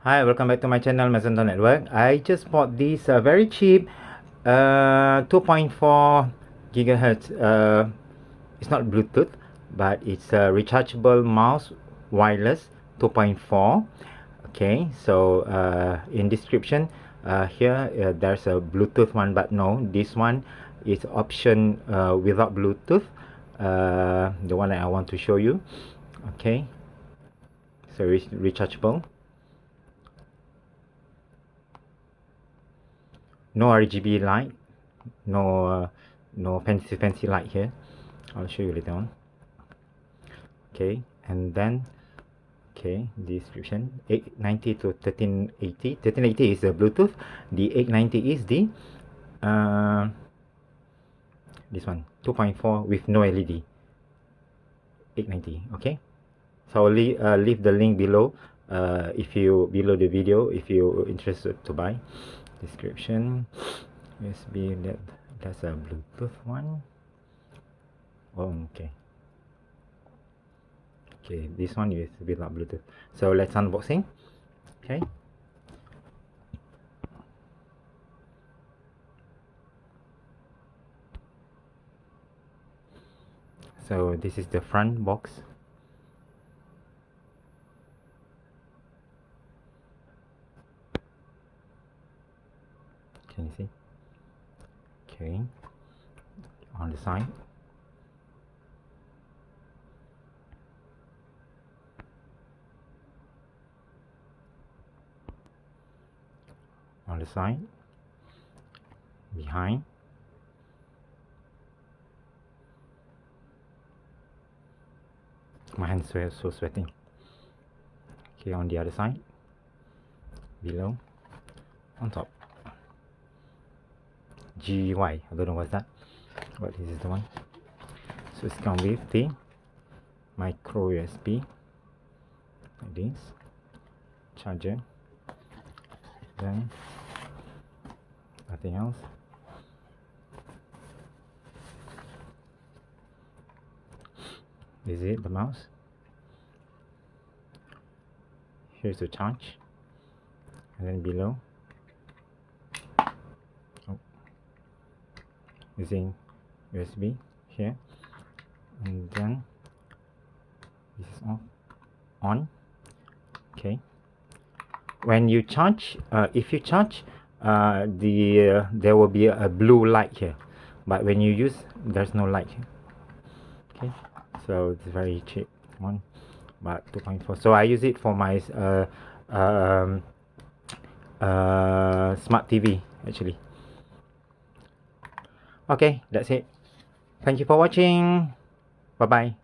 Hi, welcome back to my channel, Maison Network. I just bought this very cheap 2.4 gigahertz. It's not Bluetooth, but it's a rechargeable mouse, wireless 2.4. Okay, so in description here there's a Bluetooth one, but no, this one is option without Bluetooth. The one that I want to show you. Okay, so rechargeable. No RGB light, no fancy light here. I'll show you later on. Okay, and then okay, the description 890 to 1380. 1380 is the Bluetooth. The 890 is the this one 2.4 with no LED. 890. Okay, so I'll leave the link below. If you below the video, if you're interested to buy. Description USB, that's a Bluetooth one. Oh, okay, this one is without Bluetooth. So let's unboxing. Okay, so this is the front box. Can you see? Okay, on the side, behind, my hands are so sweating. Okay, on the other side, below, on top. GY, I don't know what's that, but this is the one. So it's come with the micro USB, like this, charger, then nothing else. This is it, the mouse. Here's the charge, and then below using USB here, and then this is on. Okay, when you charge, if you charge, there will be a blue light here, but when you use, there's no light here. Okay, so it's very cheap one, but 2.4. so I use it for my smart TV actually. Okay, that's it. Thank you for watching. Bye bye.